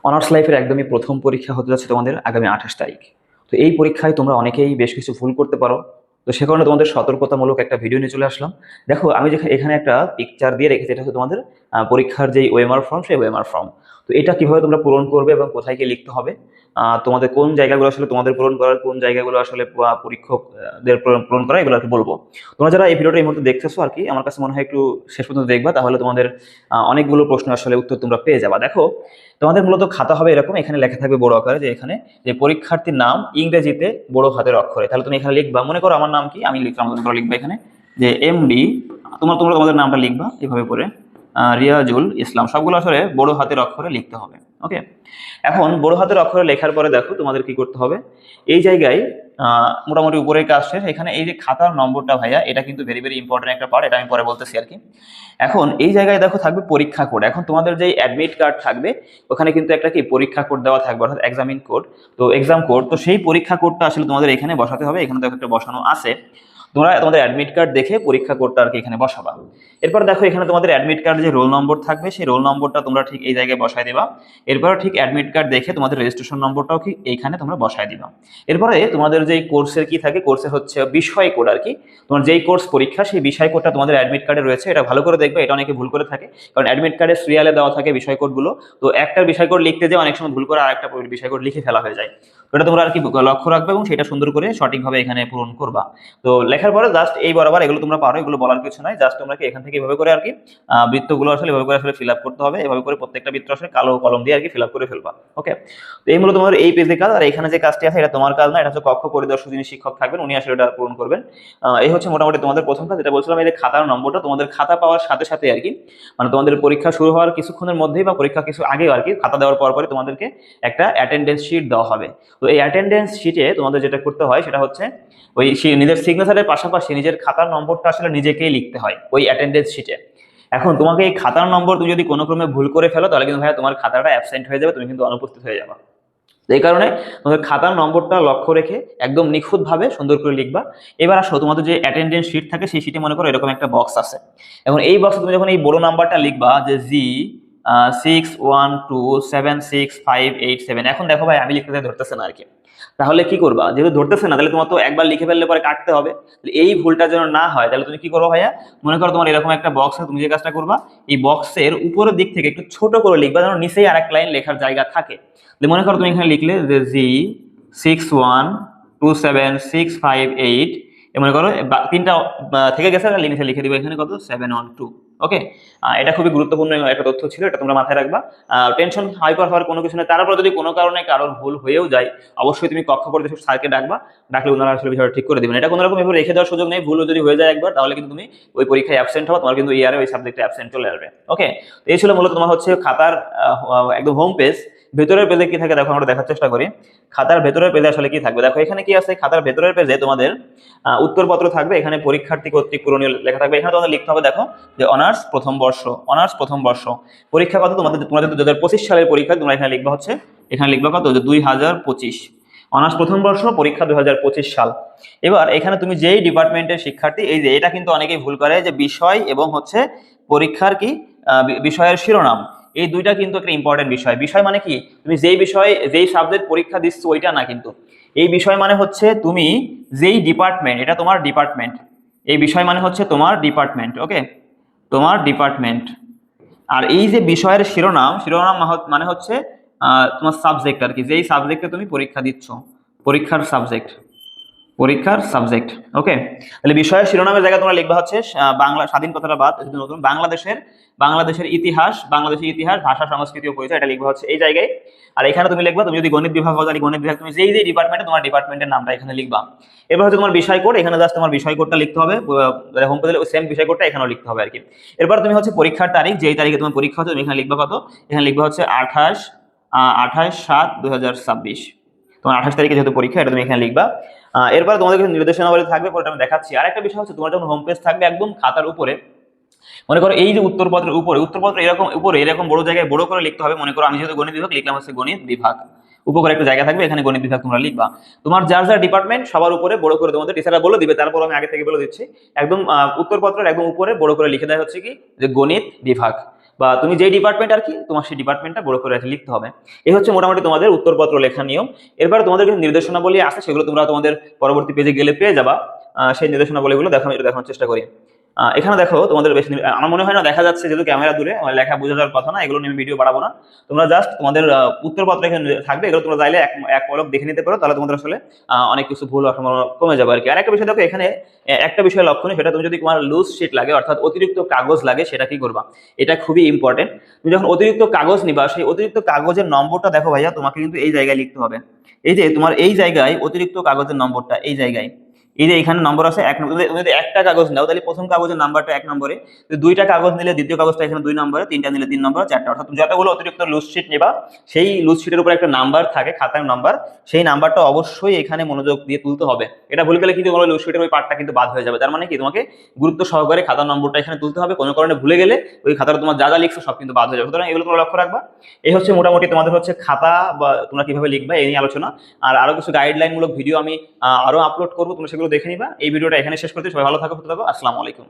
Honours লাইফের একদমই প্রথম পরীক্ষা হতে যাচ্ছে তোমাদের আগামী 28 তারিখ। তো এই পরীক্ষায় তোমরা অনেকেই বেশ কিছু ভুল করতে পারো। তো সে কারণে তোমাদের সতর্কতামূলক একটা ভিডিও নিয়ে চলে আসলাম। দেখো, আমি যেখানে এখানে একটা পিকচার দিয়ে রেখেছি, এটা হচ্ছে তোমাদের পরীক্ষার যেই ওএমআর ফর্ম, সেই ওএমআর ফর্ম। তো এটা কিভাবে তোমরা পূরণ করবে এবং কোথায় গিয়ে লিখতে হবে, তোমাদের কোন জায়গাগুলো আসলে তোমাদের পূরণ করার, কোন জায়গাগুলো আসলে পরীক্ষকদের পূরণ করা, এগুলো আর কি বলবো। তোমরা যারা এই ভিডিওটা এই মুহূর্তে দেখতেছো আর কি, আমার কাছে মনে হয় একটু শেষ পর্যন্ত দেখবা, তাহলে তোমাদের অনেকগুলো প্রশ্ন আসলে উত্তর তোমরা পেয়ে যাবা। দেখো, তোমাদের মূলত খাতা হবে এরকম, এখানে লেখা থাকবে বড় আকারে যে এখানে যে পরীক্ষার্থীর নাম ইংরেজিতে বড় হাতের অক্ষরে। তাহলে তুমি এখানে লিখবা, মনে করো আমার নাম কি, আমি লিখলাম, মনে করো লিখবা এখানে যে এমডি, তোমরা তোমরা তোমাদের নামটা লিখবা এভাবে করে, রিয়াজুল ইসলাম, সবগুলো আসলে বড় হাতের অক্ষরে লিখতে হবে। ওকে, এখন বড় হাতের অক্ষরে লেখার পরে দেখো তোমাদের কি করতে হবে। এই জায়গায় মোটামুটি উপরের কাজ শেষ। এখানে এই যে খাতার নম্বরটা ভাইয়া, এটা কিন্তু ভেরি ভেরি ইম্পর্টেন্ট একটা পার্ট, এটা আমি পরে বলতেছি আর কি। এখন এই জায়গায় দেখো থাকবে পরীক্ষা কোড। এখন তোমাদের যে অ্যাডমিট কার্ড থাকবে, ওখানে কিন্তু একটা কি পরীক্ষা কোড দেওয়া থাকবে, অর্থাৎ এক্সামিন কোড। তো এক্সাম কোড, তো সেই পরীক্ষা কোডটা আসলে তোমাদের এখানে বসাতে হবে। এখানে দেখো একটা বসানো আছে, তোমরা তোমাদের অ্যাডমিট কার্ড দেখে পরীক্ষা কোডটা আর কি এখানে বসাবা। এরপর দেখো এখানে তোমাদের অ্যাডমিট কার্ডে যে রোল নম্বর থাকবে, সেই রোল নম্বরটা তোমরা ঠিক এই জায়গায় বসায় দিবা। এরপর ঠিক অ্যাডমিট কার্ড দেখে তোমাদের রেজিস্ট্রেশন নম্বরটাও কি এইখানে তোমরা বসায় দিবা। এরপরে তোমাদের যেই কোর্সের কি থাকে, কোর্সের হচ্ছে বিষয় কোড আর কি। তোমার যেই কোর্স পরীক্ষা, সেই বিষয় কোডটা তোমাদের অ্যাডমিট কার্ডে রয়েছে, এটা ভালো করে দেখবে, এটা অনেকে ভুল করে থাকে। কারণ অ্যাডমিট কার্ডে সিরিয়ালে দেওয়া থাকে বিষয় কোডগুলো। তো একটা বিষয় কোড লিখতে যেয়ে অনেক সময় ভুল করে আরেকটা বিষয় কোড লিখে ফেলা হয়ে যায়। তো এটা তোমরা আর কি লক্ষ্য রাখবে এবং সেটা সুন্দর করে সঠিকভাবে এখানে পূরণ করবা। তো লেখার পরে জাস্ট এই বরাবর এগুলো তোমরা পারো, এগুলো বলার কিছু নাই। জাস্ট তোমরা কি এখান থেকে এভাবে করে আর কি বৃত্তগুলো আসলে এভাবে করে আসলে ফিল আপ করতে হবে। এভাবে করে প্রত্যেকটা বৃত্ত আসলে কালো কলম দিয়ে আর কি ফিল আপ করে ফেলবা। ওকে, তো এই মূলত তোমাদের এই পেজের কাজ। আর এখানে যে কাজটি আছে, এটা তোমার কাজ না, এটা হচ্ছে কক্ষ পরিদর্শক যিনি শিক্ষক থাকবেন, উনি আসলে এটা পূরণ করবেন। এই হচ্ছে মোটামুটি তোমাদের প্রথম কাজ। যেটা বলছিলাম, এই যে খাতার নম্বরটা তোমাদের খাতা পাওয়ার সাথে সাথে আর কি, মানে তোমাদের পরীক্ষা শুরু হওয়ার কিছুক্ষণের মধ্যেই বা পরীক্ষা কিছু আগেও আর কি, খাতা দেওয়ার পরই তোমাদেরকে একটা অ্যাটেন্ডেন্স শিট দেওয়া হবে। তো এই অ্যাটেন্ডেন্স শিটে তোমাদের যেটা করতে হয় সেটা হচ্ছে ওই নিজের সিগনেচারের পাশাপাশি নিজের খাতার নম্বরটা আসলে নিজেকেই লিখতে হয় ওই অ্যাটেন্ডেন্স শিটে। এখন তোমাকে এই খাতার নম্বর তুমি যদি কোনো ক্রমে ভুল করে ফেলো, তাহলে কিন্তু ভাইয়া তোমার খাতাটা অ্যাবসেন্ট হয়ে যাবে, তুমি কিন্তু অনুপস্থিত হয়ে যাবে। এই কারণে তোমাদের খাতার নম্বরটা লক্ষ্য রেখে একদম নিখুঁতভাবে সুন্দর করে লিখবা। এবার আসো, তোমাদের যে অ্যাটেন্ডেন্স শিট থাকে, সেই শিটে মনে করো এরকম একটা বক্স আছে। এখন এই বক্সে তুমি যখন এই বড় নাম্বারটা লিখবা যে G61276587, এখন দেখো ভাই আমি লিখতে ধরতেছে না আর কি। তাহলে কি করবা, যেহেতু ধরতেছে না, তাহলে তোমার তো একবার লিখে ফেললে পরে কাটতে হবে। এই ভুলটা যেন না হয়, তাহলে তুমি কি করবো ভাইয়া, মনে করো তোমার এরকম একটা বক্স আছে, তুমি যে কাজটা করবা, এই বক্সের উপরের দিক থেকে একটু ছোট করে লিখবা, যেন নিচেই আরেক লাইন লেখার জায়গা থাকে। মনে করো তুমি এখানে লিখলে যে G61276588, মনে করো তিনটা থেকে গেছে, নিচে লিখে দিবে এখানে কত 712। ওকে, এটা খুবই গুরুত্বপূর্ণ একটা তথ্য ছিল, এটা তোমরা মাথায় রাখবা। টেনশন হাইপার হওয়ার কোনো কিছু নেই। তারপর যদি কোনো কারণে কারোর ভুল হয়েও যায়, অবশ্যই তুমি কক্ষ পরিদর্শক স্যারকে ডাকবা, ডাকলে ওনারা আসলে বিষয়টা ঠিক করে দিবেন। এটা কোনো রকম এভাবে রেখে দেওয়ার সুযোগ নেই। ভুল যদি হয়ে যায় একবার, তাহলে কিন্তু তুমি ওই পরীক্ষায় অ্যাবসেন্ট হবা, তোমার কিন্তু ইয়ারে ওই সাবজেক্টে অ্যাবসেন্ট চলে আসবে। ওকে, তো এই ছিল মূলত তোমার হচ্ছে খাতার একদম হোম পেজ। ভেতরের পেজে কি থাকে দেখো, আমরা দেখার চেষ্টা করি। খাতার ভেতরের পেজে আসলে কি থাকবে, দেখো এখানে কি আছে, খাতার ভেতরের পেজে তোমাদের উত্তরপত্র থাকবে। এখানে পরীক্ষার্থী কর্তৃক পূরণীয় লেখা থাকবে। এখানে তোমাদের লিখতে হবে, দেখো যে অনার্স প্রথম বর্ষ, অনার্স প্রথম বর্ষ পরীক্ষা কত, তোমাদের তোমাদের 2025 সালের পরীক্ষা, তোমরা এখানে লিখবা হচ্ছে, এখানে লিখবা কত, যে 2025, অনার্স প্রথম বর্ষ পরীক্ষা 2025 সাল। এবার এখানে তুমি যেই ডিপার্টমেন্টের শিক্ষার্থী, এই যে এটা কিন্তু অনেকেই ভুল করে, যে বিষয় এবং হচ্ছে পরীক্ষার কি বিষয়ের শিরোনাম, এই দুইটা কিন্তু একটা ইম্পর্টেন্ট বিষয়। বিষয় মানে কি, তুমি যেই বিষয় যেই সাবজেক্ট পরীক্ষা দিচ্ছ ওইটা না, কিন্তু এই বিষয় মানে হচ্ছে তুমি যেই ডিপার্টমেন্ট, এটা তোমার ডিপার্টমেন্ট, এই বিষয় মানে হচ্ছে তোমার ডিপার্টমেন্ট। ওকে, তোমার ডিপার্টমেন্ট। আর এই যে বিষয়ের শিরোনাম, শিরোনাম মানে হচ্ছে তোমার সাবজেক্ট আর কি, যেই সাবজেক্টে তুমি পরীক্ষা দিচ্ছ, পরীক্ষার সাবজেক্ট, পরীক্ষার সাবজেক্ট। ওকে, তাহলে বিষয়ের শিরোনামের জায়গায় তোমরা লিখবা হচ্ছে বাংলা, স্বাধীন কথাটা বাদ, নতুন বাংলাদেশের, বাংলাদেশের ইতিহাস, বাংলাদেশের ইতিহাস, ভাষা, সংস্কৃতি ও পরিচয়, এটা লিখবা হচ্ছে এই জায়গায়। আর এখানে তুমি লিখবা, তুমি যদি গণিত বিভাগ হও তাহলে গণিত বিভাগ, তুমি যেই যেই ডিপার্টমেন্টে, তোমার ডিপার্টমেন্টের নামটা এখানে লিখবা। এবার হচ্ছে তোমার বিষয় কোড, এখানে জাস্ট তোমার বিষয় কোডটা লিখতে হবে, হোম পেজে সেম বিষয় কোডটা এখানেও লিখতে হবে আর কি। এরপর তুমি হচ্ছে পরীক্ষার তারিখ, যেই তারিখে তোমার পরীক্ষা হচ্ছে, তুমি এখানে লিখবা কত, এখানে লিখবা হচ্ছে 28/7/2026। তোমার 28 তারিখে যেহেতু পরীক্ষা, এটা তুমি এখানে লিখবা। এরপর তোমাদের কিছু নির্দেশনাবলী থাকবে, পরে আমি দেখাচ্ছি। আরেকটা বিষয় হচ্ছে, তোমার যখন হোম পেজ থাকবে একদম খাতার উপরে, মনে করো এই যে উত্তরপত্রের উপরে, উত্তরপত্র এরকম উপরে এরকম বড় জায়গায় বড় করে লিখতে হবে। মনে করো আমি যেহেতু গণিত বিভাগ, লিখলাম হচ্ছে গণিত বিভাগ, উপরে একটা জায়গা থাকবে, এখানে গণিত বিভাগ তোমরা লিখবা। তোমার যার যার ডিপার্টমেন্ট সবার উপরে বড় করে তোমাদের টিচাররা বলে দিবে, তারপর আমি আগে থেকে বলে দিচ্ছি, একদম উত্তরপত্রের একদম উপরে বড় করে লিখে দেয় হচ্ছে কি, যে গণিত বিভাগ, বা তুমি যেই ডিপার্টমেন্ট আর কি তোমার সেই ডিপার্টমেন্টটা বড় করে লিখতে হবে। এই হচ্ছে মোটামুটি তোমাদের উত্তরপত্র লেখার নিয়ম। এরপর তোমাদের কিছু নির্দেশনাবলী আছে, সেগুলো তোমরা তোমাদের পরবর্তী পেজে গেলে পেয়ে যাবা। সেই নির্দেশনাবলীগুলো দেখো, আমি একটু দেখানোর চেষ্টা করি। এখানে দেখো তোমাদের বেশি আমার মনে হয় না দেখা যাচ্ছে, যেহেতু ক্যামেরা দূরে আমার লেখা বোঝা যাওয়ার কথা না, এগুলো নিয়ে ভিডিও বাড়াবো না। তোমরা জাস্ট তোমাদের উত্তরপত্র এখানে থাকবে, এগুলো তোমরা চাইলে এক এক পলক দেখে নিতে পারো, তাহলে তোমাদের আসলে অনেক কিছু ভুল হওয়ার সম্ভাবনা কমে যাবে আর কি। আর একটা বিষয় দেখো এখানে, একটা বিষয় লক্ষণীয়, সেটা তুমি যদি তোমার লুজ শিট লাগে অর্থাৎ অতিরিক্ত কাগজ লাগে, সেটা কি করবা, এটা খুবই ইম্পর্টেন্ট। তুমি যখন অতিরিক্ত কাগজ নিবা, সেই অতিরিক্ত কাগজের নম্বরটা দেখো ভাইয়া, তোমাকে কিন্তু এই জায়গায় লিখতে হবে। এই যে তোমার এই জায়গায় অতিরিক্ত কাগজের নম্বরটা এই জায়গায়, এই যে এখানে নম্বর আছে এক নম্বর। তুমি যদি একটা কাগজ নাও তাহলে প্রথম কাগজের নাম্বারটা 1 নম্বরে, দুইটা কাগজ নিলে দ্বিতীয় কাগজটা এখানে 2 নম্বরে, তিনটা নিলে 3 নম্বর, চারটা। অর্থাৎ তুমি যতগুলো অতিরিক্ত লুজ শিট নেবা, সেই লুজ শিটের উপর একটা নাম্বার থাকে, খাতার নাম্বার, সেই নাম্বারটা অবশ্যই এখানে মনোযোগ দিয়ে তুলতে হবে। এটা ভুলে গেলে কিন্তু তোমার লুজ শিটের ওই পার্টটা কিন্তু বাদ হয়ে যাবে। তার মানে কি, তোমাকে গুরুত্ব সহকারে খাতার নম্বরটা এখানে তুলতে হবে। কোনো কারণে ভুলে গেলে ওই খাতাটা তোমার যা যা লিখছো সব কিন্তু বাদ হয়ে যাবে। সুতরাং এগুলো তোমরা লক্ষ্য রাখবা। এই হচ্ছে মোটামুটি তোমাদের হচ্ছে খাতা বা তোমরা কিভাবে লিখবা এই নিয়ে আলোচনা। আর আরো কিছু গাইডলাইন মূলক ভিডিও আমি আরো আপলোড করবো, তোমরা সেগুলো দেখে নিবা। এই ভিডিওটা এখানে শেষ করতে, সবাই ভালো থাকো, সুস্থ থাকো, আসসালামু আলাইকুম।